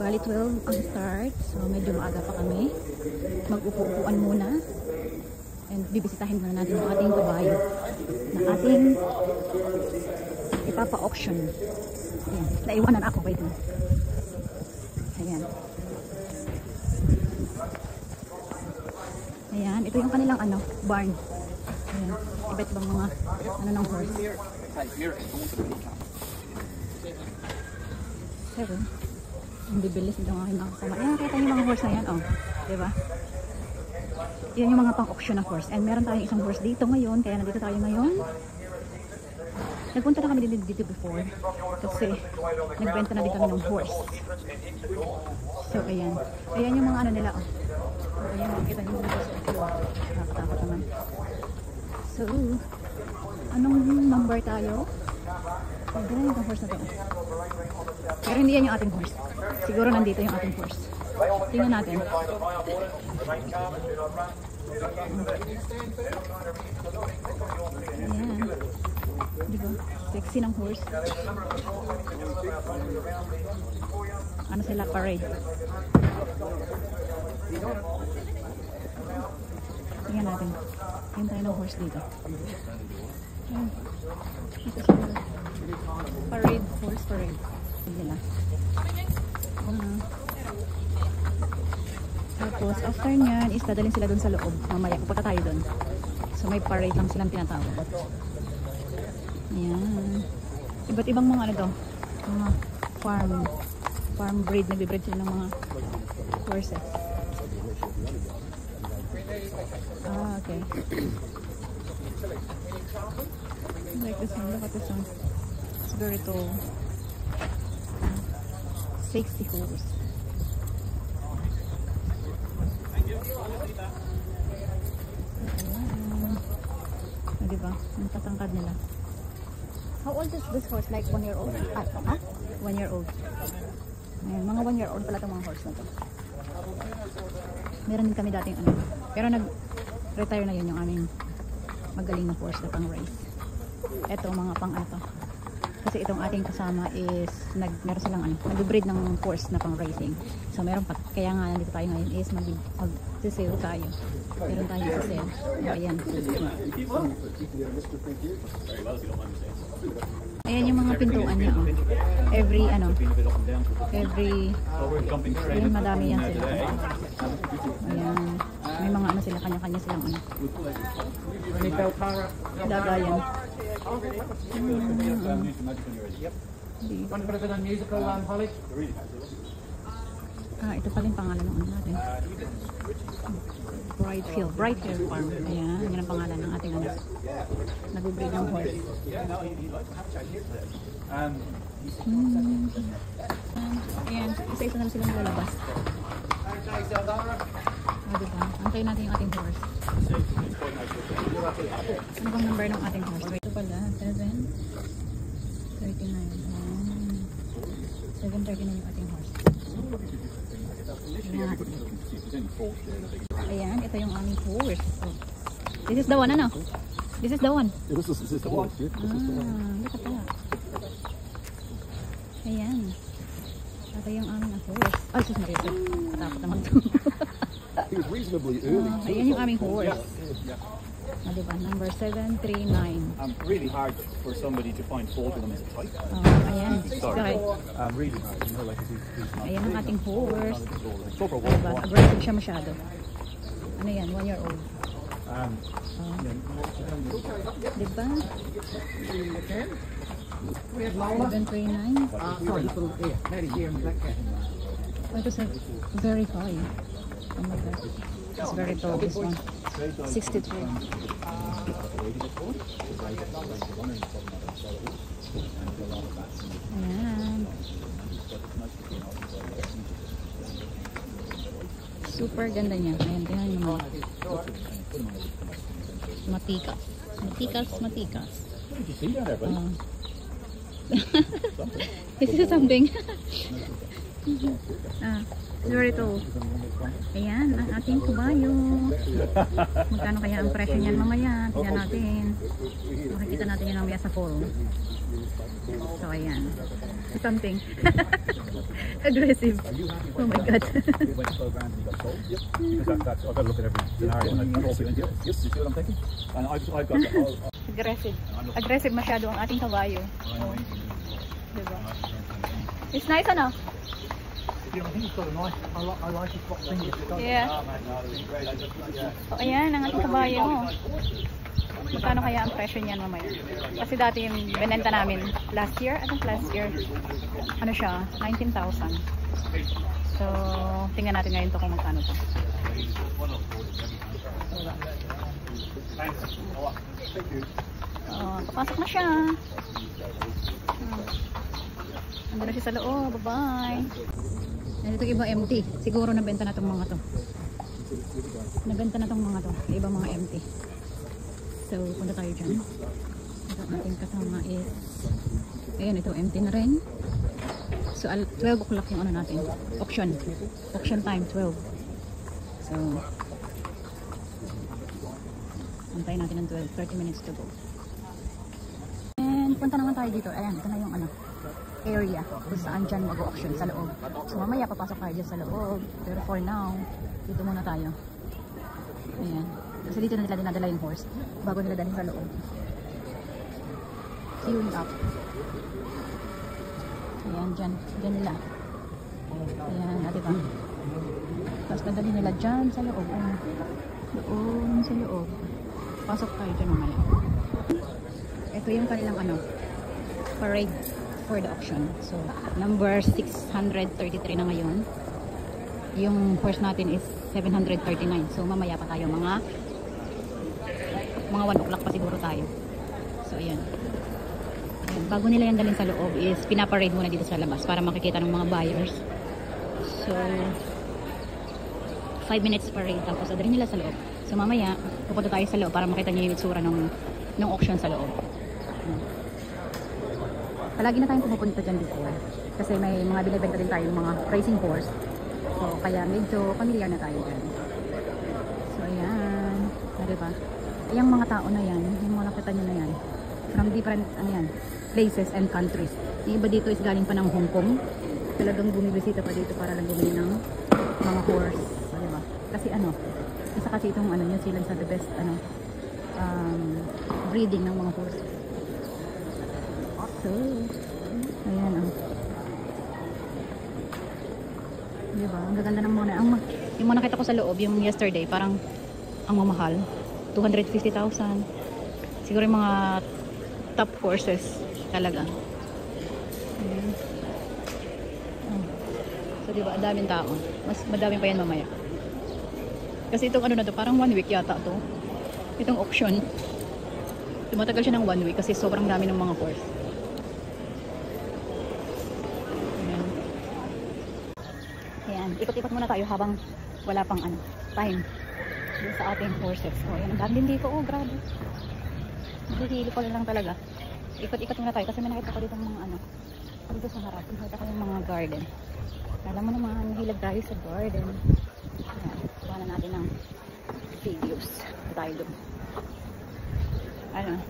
Bali 12 ang start. So medyo maaga pa kami. Mag-upo-upuan muna. And bibisitahin muna natin yung ating kabayo na ating ipapa-auction. Ayan. Naiwanan ako. Wait lang. Ayan. Ayan. Ito yung kanilang barn. Ayan. Iba't ibang mga ng horse. Pero hindi bilis nito ang aking mga kasama. Ayan, nakita yung mga horse na yan. Oh, diba? Yan yung mga pang-auction na horse. And meron tayong isang horse dito ngayon. Kaya nandito tayo ngayon. Nagpunta na kami dito before. Kasi nagbenta na din kami ng horse. So, ayan. Ayan yung mga nila. Oh. Ayan, makikita nyo dito sa ito. Nakatakot naman. So, anong number tayo? Ganun yung horse na to. Pero hindi yan yung ating horse. Siguro nandito yung ating horse. Tingnan natin. Ayan. Diba? Sexy ng horse. Ano sila? Parade. Tingnan natin. Tingnan tayo ng horse dito. Ayan. Ito sila. Parade. Horse parade. Nila. Tapos after nyan is dadalhin sila dun sa loob. Mamaya pupunta tayo dun. So may parade lang silang tinatawag. Ayan. Iba't ibang mga to. Mga farm breed. Nagbe-breed sila ng mga horses. Okay. Like this one. Look at this one. It's very tall. 60 horse. Diba? Ang tatangkad nila. How old is this horse? Like 1 year old? 1 year old. Ayan, mga 1 year old pala itong mga horse na to. Meron din kami dating pero nag-retire na yun yung aming magaling na horse na pang race. Ito mga pang kasi itong ating kasama is meron silang nag-breed ng horse na pang racing. So meron pa, kaya nga nandito tayo ngayon is mag-sale tayo. Meron tayo sa sale. Ayan. Ayan yung mga pintuan niya. Oh. Every ayan, madami yan sila. Ayan. May mga sila, kanya-kanya silang lagayan. Ito pala yung pangalan ng natin. Bright Hill Farm. Ayan, yun ang pangalan ng ating nag-breed ng horse. Ayan, isa-isa na silang lalabas. Diba? Antayin natin yung ating horse. Ano bang number ng ating horse? Ito pala, 7:39. 7:39 yung ating horse. Ayan, ito yung aming horse. This is the one, ano? This is the one. This is the one. Look at that. Ayan. Ito yung aming horse. Ay, sus Maria. Takot naman ito. He was reasonably early. Ayan yung aming horse. Diba? Number 739. Really hard for somebody to find fault with them as a type. Ayan. Sorry. Really hard. You know, like ayan ang ating horse. Diba? Aggressive siya masyado. Ano yan? 1 year old. Diba? 739. It was very high. Oh my god. It's very tall, this one. 63. Ayan. Super ganda niya. Ayan, tingnan nyo naman. Matikas. Matikas. What did you see down there, buddy? This is something. Very tall. Ayan, ang ating kabayo. Magkano kaya ang presyo niyan mamaya? Tignan natin. Makikita natin yun mamaya sa forum. So, ayan. Something. Aggressive. Are you happy Oh my God. it went 12 grand and you got sold? Yep. Because that's I've got to look at every scenario and I also yes, you see what I'm thinking? And I've got Aggressive. Aggressive masyado ang ating kabayo. Diba? It's nice, ano? I think it's got a nice. I like his box fingers. Yeah. So, ayan ang ating kabayo. Magkano kaya ang presyo niyan mamaya? Kasi dati yung binenta namin last year. Anong last year? Ano siya? 19,000. So, tingnan natin ngayon to kung magkano to. Diba? Papasok na siya. Ando na siya sa loob. Bye-bye. Ito iba empty. Siguro nabenta na tong mga to. Nabenta na tong mga to. Iba mga empty. So, punta tayo dyan. Ito ating kasama is ayan, ito empty na rin. So, 12 o'clock yung ano natin. Auction. Auction time, 12. So, antayin natin ng 12. 30 minutes to go. And, punta naman tayo dito. Ayan, ito na yung ano, area kung saan dyan mag-auction sa loob. So, mamaya papasok tayo dyan sa loob. Pero for now, dito muna tayo. Ayan. Kasi dito na nila dinadala yung horse bago nila dalhin sa loob. Queuing up. Ayan, dyan. Dyan nila. Ayan, diba? Tapos nadali nila dyan sa loob. Doon sa loob. Pasok tayo dyan mamaya. Ito yung kanilang ano, parade for the auction. So, number 633 na ngayon. Yung horse natin is 739. So, mamaya pa tayo mga 1 o'clock pa siguro tayo. So, ayan. Bago nila yan dalhin sa loob is pinaparade muna dito sa labas para makikita ng mga buyers. So, 5 minutes parade tapos dalhin nila sa loob. So, mamaya pupunta tayo sa loob para makita niyo yung itsura ng auction sa loob. Palagi na tayong pumupunta dyan before kasi may mga binibenta din tayong mga racing horse. So, kaya medyo familiar na tayo dyan. So, ayan. Diba? Yung mga tao na yan, yung mga nakita nyo na yan, from different places and countries. Yung iba dito is galing pa ng Hong Kong. Talagang bumibisita pa dito para lang bumili ng mga horse. So, diba? Kasi isa kasi itong New Zealand sa the best breeding ng mga horse. So, ayan diba? Ang gaganda ng muna. Yung mga nakita ko sa loob, yung yesterday, parang ang mamahal. 250,000. Siguro yung mga top horses talaga. So, diba? Daming tao. Mas madaming pa yan mamaya. Kasi itong na to, parang 1 week yata to. Itong auction. Tumatagal siya ng 1 week kasi sobrang dami ng mga horse. Ayan. Ikot-ikot muna tayo habang wala pang time dito sa ating horses. So, ayan. Ang dami din dito. Oh, grabe. Hihili ko lang talaga. Ikot-ikot muna tayo kasi may nakita ko dito mga dito sa harap. Nakita ko yung mga garden. Alam mo naman, mahilig tayo sa garden. Ayan. Kuha na natin ng videos. Tayo doon.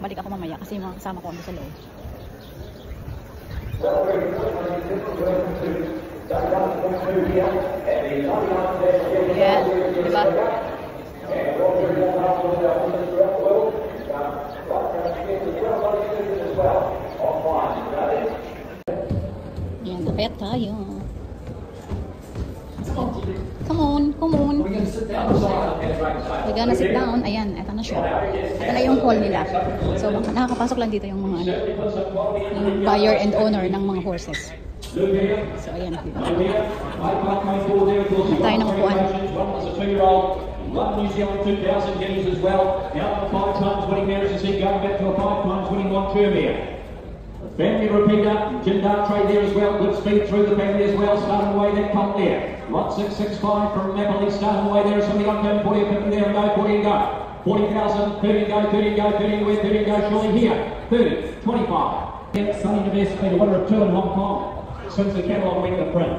Balik ako mamaya kasi mga kasama ko sa loob. Ayan, diba? Ayan, kapit tayo. Come on, come on. We're gonna sit down. Ayan, eto na siya. Ito na yung hall nila. So, nakakapasok lang dito yung mga yung buyer and owner ng mga horses. So, ayan. Tayo ng upuan. One New Zealand 2000 guineas as well. The other 5 times winning there is to see going back to a 5 times winning one term here. Family repeater, Jindar trade there as well. Good speed through the family as well. Starting away that punt there. Lot 665 from Napoli. Starting away there is something on 40 or 50 there and go. 40 and go. 40,000. 30 and go. 30 and go. 30 and win. 30 and go. Surely here. 30. 25. Sunny Nevesta, the winner of 2 in Hong Kong. Since the catalogue went the print.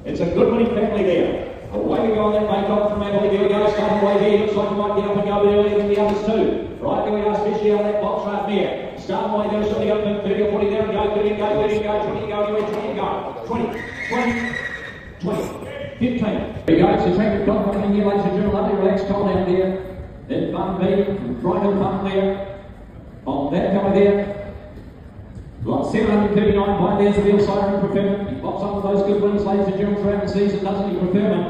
It's a good winning family there. Away we go on that make off from Napoli. There we go. Starting away there. Looks like we might get up and go a bit earlier than the others too. Right there we are, especially on that box right there. Start away there, something up there, 30 or 40 there, and go, 30 and go, 30 and go, 20 and go, anyway, 20 and go. 20, 15. There you go, it's a track of dog coming here, ladies and gentlemen, lovely relaxed cold out there. Then Fun B, right on Fun there. On that guy there. Lot 739 by there's the wheel siren preferment. He pops up with those good wins, ladies and gentlemen, throughout the season, doesn't he, preferment?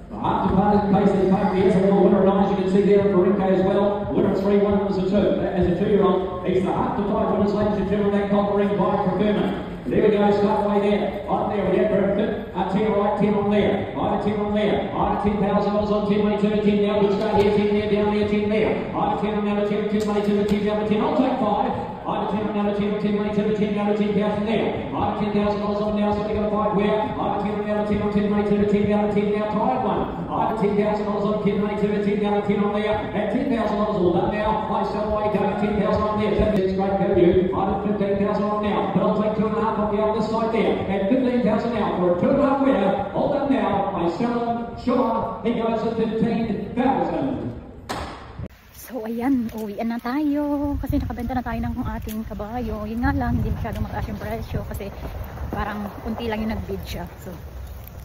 The half to part in case they take the answer for the winner, and as you can see there, Barinko as well. Winner 3-1 was a 2. As a 2-year-old, he's the half to 5 winners, ladies and gentlemen, that copper ring by preferment. There we go, start away there. On there, we have Bradford. 10 right, 10 on there. 5 to 10 on there. 5 to 10,000 dollars on 10, money to the 10 now. Good start here, 10 there, down there, 10 there. 5 to 10 on now to 10, 10 money to the 10, down to 10. I'll take 5. 5 to 10 on now to 10, 10 money to the 10, down to 10,000 there. 5 to 10,000 dollars on now, so they're going to 5 where? 5 to 10 on now to 10 on 10 money to the 10, down to 10 now. Try one. 5 to 10,000 dollars on 10 money to the 10, down to 10 on there. At 10,000 dollars all done now. I sell away, going to 10,000 on there. That's great value. 5 to 15,000 on now. But I'll take 2.5 on the other side there. At 15,000 now for a 2.5 winner. All done now. I sell him. Sure. He goes at 15,000. So ayan, uwian na tayo kasi nakabenta na tayo ng ating kabayo. Yun nga lang, hindi masyadong mataas yung presyo kasi parang kunti lang yung nag-bid siya. So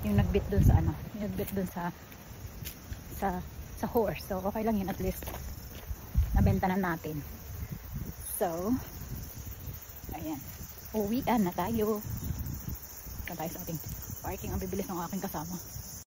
yung nag-bid dun sa ano, yung nag-bid dun sa horse. So okay lang yun, at least nabenta na natin. So ayan, uwian na tayo. Saan tayo sa ating parking? Ang bibilis ng aking kasama.